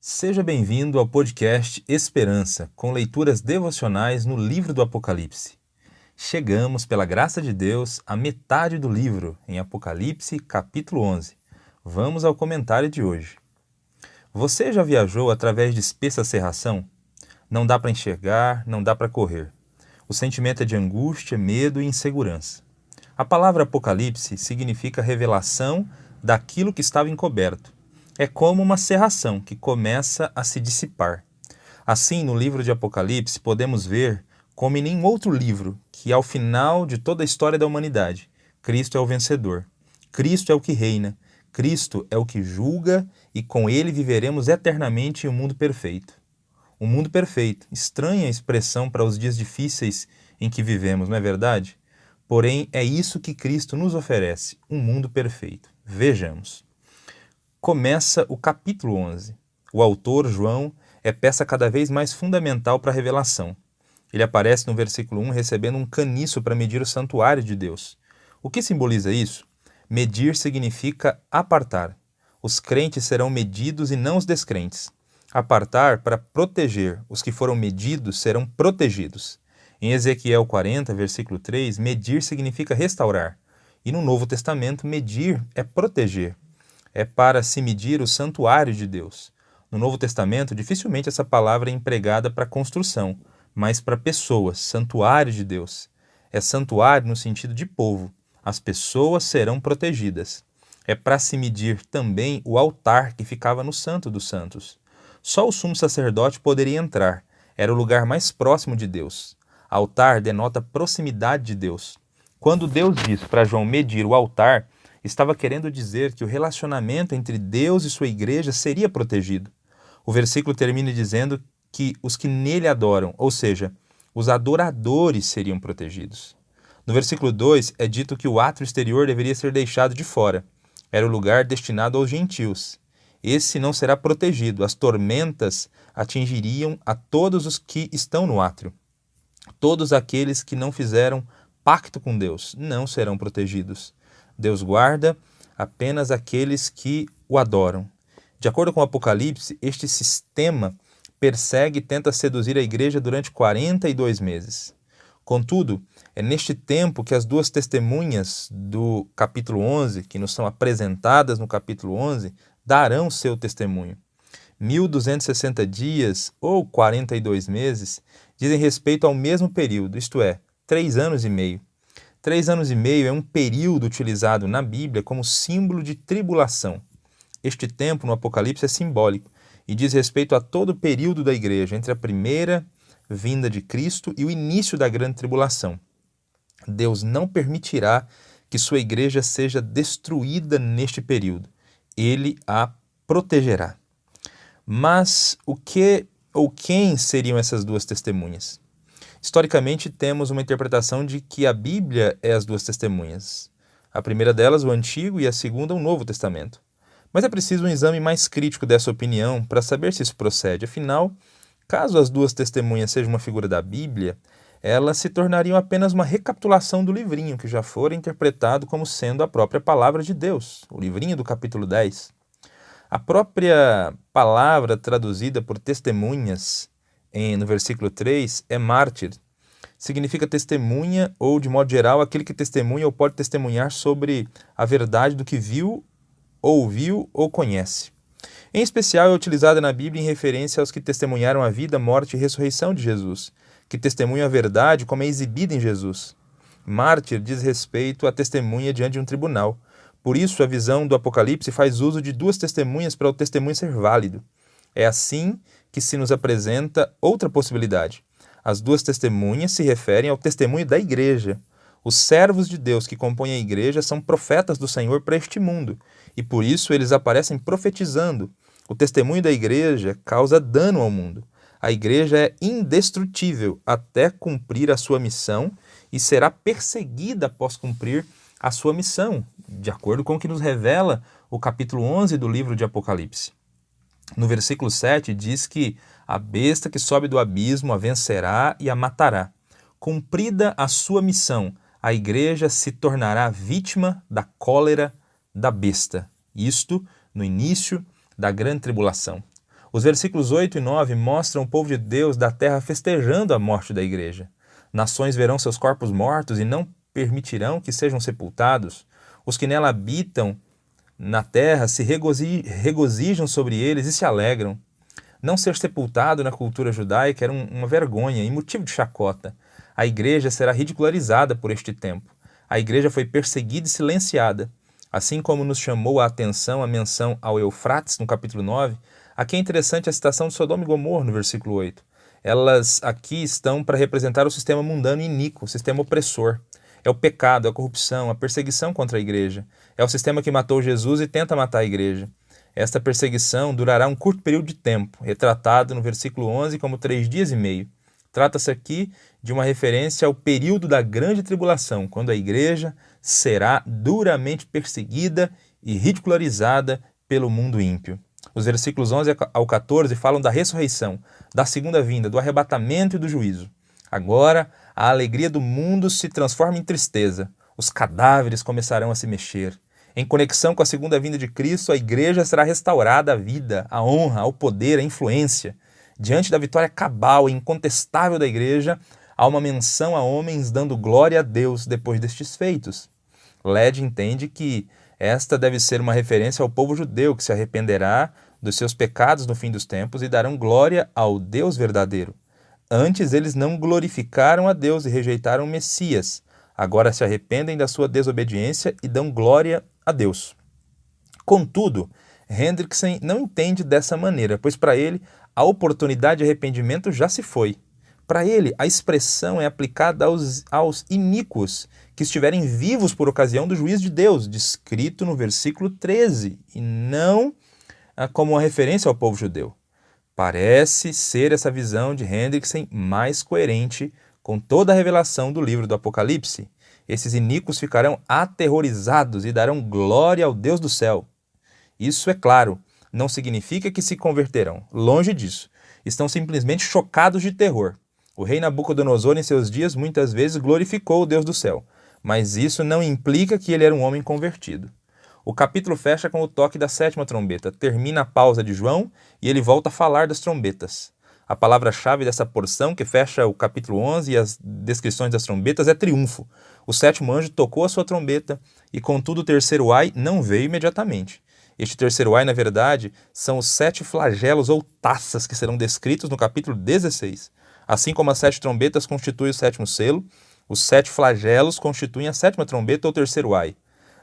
Seja bem-vindo ao podcast Esperança, com leituras devocionais no livro do Apocalipse. Chegamos, pela graça de Deus, à metade do livro, em Apocalipse, capítulo 11. Vamos ao comentário de hoje. Você já viajou através de espessa cerração? Não dá para enxergar, não dá para correr. O sentimento é de angústia, medo e insegurança. A palavra Apocalipse significa revelação daquilo que estava encoberto. É como uma cerração que começa a se dissipar. Assim, no livro de Apocalipse, podemos ver, como em nenhum outro livro, que ao final de toda a história da humanidade, Cristo é o vencedor. Cristo é o que reina. Cristo é o que julga e com ele viveremos eternamente em um mundo perfeito. Um mundo perfeito, estranha expressão para os dias difíceis em que vivemos, não é verdade? Porém, é isso que Cristo nos oferece, um mundo perfeito. Vejamos. Começa o capítulo 11. O autor, João, é peça cada vez mais fundamental para a revelação. Ele aparece no versículo 1 recebendo um caniço para medir o santuário de Deus. O que simboliza isso? Medir significa apartar. Os crentes serão medidos e não os descrentes. Apartar para proteger. Os que foram medidos serão protegidos. Em Ezequiel 40, versículo 3, medir significa restaurar. E no Novo Testamento, medir é proteger. É para se medir o santuário de Deus. No Novo Testamento, dificilmente essa palavra é empregada para construção, mas para pessoas, santuário de Deus. É santuário no sentido de povo. As pessoas serão protegidas. É para se medir também o altar que ficava no Santo dos Santos. Só o sumo sacerdote poderia entrar. Era o lugar mais próximo de Deus. Altar denota proximidade de Deus. Quando Deus diz para João medir o altar, estava querendo dizer que o relacionamento entre Deus e sua igreja seria protegido. O versículo termina dizendo que os que nele adoram, ou seja, os adoradores seriam protegidos. No versículo 2 é dito que o átrio exterior deveria ser deixado de fora. Era o lugar destinado aos gentios. Esse não será protegido. As tormentas atingiriam a todos os que estão no átrio. Todos aqueles que não fizeram pacto com Deus não serão protegidos. Deus guarda apenas aqueles que o adoram. De acordo com o Apocalipse, este sistema persegue e tenta seduzir a igreja durante 42 meses. Contudo, é neste tempo que as duas testemunhas do capítulo 11, que nos são apresentadas no capítulo 11, darão seu testemunho. 1260 dias ou 42 meses dizem respeito ao mesmo período, isto é, 3 anos e meio. 3 anos e meio é um período utilizado na Bíblia como símbolo de tribulação. Este tempo no Apocalipse é simbólico e diz respeito a todo o período da igreja, entre a primeira vinda de Cristo e o início da grande tribulação. Deus não permitirá que sua igreja seja destruída neste período. Ele a protegerá. Mas o que ou quem seriam essas duas testemunhas? Historicamente, temos uma interpretação de que a Bíblia é as duas testemunhas. A primeira delas, o Antigo, e a segunda, o Novo Testamento. Mas é preciso um exame mais crítico dessa opinião para saber se isso procede. Afinal, caso as duas testemunhas sejam uma figura da Bíblia, elas se tornariam apenas uma recapitulação do livrinho, que já fora interpretado como sendo a própria palavra de Deus, o livrinho do capítulo 10. A própria palavra traduzida por testemunhas no versículo 3 é mártir. Significa testemunha ou, de modo geral, aquele que testemunha ou pode testemunhar sobre a verdade do que viu, ouviu ou conhece. Em especial é utilizada na Bíblia em referência aos que testemunharam a vida, morte e ressurreição de Jesus, que testemunham a verdade como é exibida em Jesus. Mártir diz respeito à testemunha diante de um tribunal. Por isso, a visão do Apocalipse faz uso de duas testemunhas para o testemunho ser válido. É assim que se nos apresenta outra possibilidade. As duas testemunhas se referem ao testemunho da igreja. Os servos de Deus que compõem a igreja são profetas do Senhor para este mundo, e por isso eles aparecem profetizando. O testemunho da igreja causa dano ao mundo. A igreja é indestrutível até cumprir a sua missão e será perseguida após cumprir a sua missão, de acordo com o que nos revela o capítulo 11 do livro de Apocalipse. No versículo 7 diz que a besta que sobe do abismo a vencerá e a matará. Cumprida a sua missão, a igreja se tornará vítima da cólera da besta. Isto no início da grande tribulação. Os versículos 8 e 9 mostram o povo de Deus da terra festejando a morte da igreja. Nações verão seus corpos mortos e não permitirão que sejam sepultados. Os que nela habitam na terra se regozijam sobre eles e se alegram. Não ser sepultado na cultura judaica era uma vergonha e motivo de chacota. A igreja será ridicularizada por este tempo. A igreja foi perseguida e silenciada. Assim como nos chamou a atenção a menção ao Eufrates no capítulo 9, aqui é interessante a citação de Sodoma e Gomorra no versículo 8. Elas aqui estão para representar o sistema mundano e iníquo, o sistema opressor. É o pecado, a corrupção, a perseguição contra a igreja. É o sistema que matou Jesus e tenta matar a igreja. Esta perseguição durará um curto período de tempo, retratado no versículo 11 como 3 dias e meio. Trata-se aqui de uma referência ao período da grande tribulação, quando a igreja será duramente perseguida e ridicularizada pelo mundo ímpio. Os versículos 11 ao 14 falam da ressurreição, da segunda vinda, do arrebatamento e do juízo. Agora, a alegria do mundo se transforma em tristeza. Os cadáveres começarão a se mexer. Em conexão com a segunda vinda de Cristo, a igreja será restaurada à vida, à honra, ao poder, à influência. Diante da vitória cabal e incontestável da igreja, há uma menção a homens dando glória a Deus depois destes feitos. Led entende que esta deve ser uma referência ao povo judeu que se arrependerá dos seus pecados no fim dos tempos e darão glória ao Deus verdadeiro. Antes eles não glorificaram a Deus e rejeitaram o Messias. Agora se arrependem da sua desobediência e dão glória a Deus. Contudo, Hendrickson não entende dessa maneira, pois para ele a oportunidade de arrependimento já se foi. Para ele, a expressão é aplicada aos iníquos que estiverem vivos por ocasião do juízo de Deus, descrito no versículo 13, e não como uma referência ao povo judeu. Parece ser essa visão de Hendrickson mais coerente com toda a revelação do livro do Apocalipse. Esses iníquos ficarão aterrorizados e darão glória ao Deus do céu. Isso, é claro, não significa que se converterão. Longe disso. Estão simplesmente chocados de terror. O rei Nabucodonosor, em seus dias, muitas vezes glorificou o Deus do céu, mas isso não implica que ele era um homem convertido. O capítulo fecha com o toque da sétima trombeta, termina a pausa de João e ele volta a falar das trombetas. A palavra-chave dessa porção, que fecha o capítulo 11 e as descrições das trombetas, é triunfo. O sétimo anjo tocou a sua trombeta e, contudo, o terceiro ai não veio imediatamente. Este terceiro ai, na verdade, são os 7 flagelos ou taças que serão descritos no capítulo 16. Assim como as 7 trombetas constituem o sétimo selo, os 7 flagelos constituem a sétima trombeta ou terceiro ai.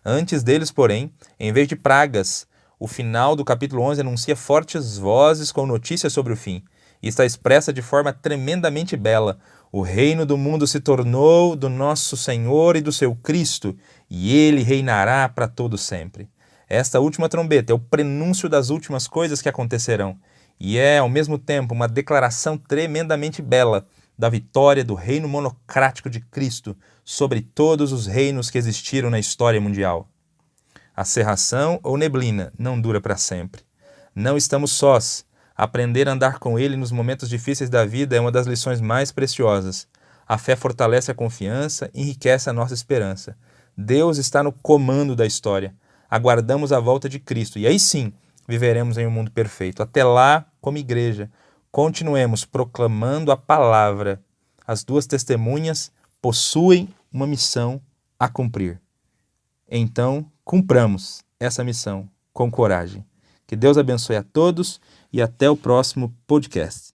Antes deles, porém, em vez de pragas, o final do capítulo 11 anuncia fortes vozes com notícias sobre o fim. E está expressa de forma tremendamente bela. O reino do mundo se tornou do nosso Senhor e do seu Cristo, e ele reinará para todo sempre. Esta última trombeta é o prenúncio das últimas coisas que acontecerão, e é, ao mesmo tempo, uma declaração tremendamente bela da vitória do reino monocrático de Cristo sobre todos os reinos que existiram na história mundial. A cerração ou neblina não dura para sempre. Não estamos sós. Aprender a andar com Ele nos momentos difíceis da vida é uma das lições mais preciosas. A fé fortalece a confiança e enriquece a nossa esperança. Deus está no comando da história. Aguardamos a volta de Cristo e aí sim viveremos em um mundo perfeito. Até lá, como igreja, continuemos proclamando a palavra. As 2 testemunhas possuem uma missão a cumprir. Então, cumpramos essa missão com coragem. Que Deus abençoe a todos e até o próximo podcast.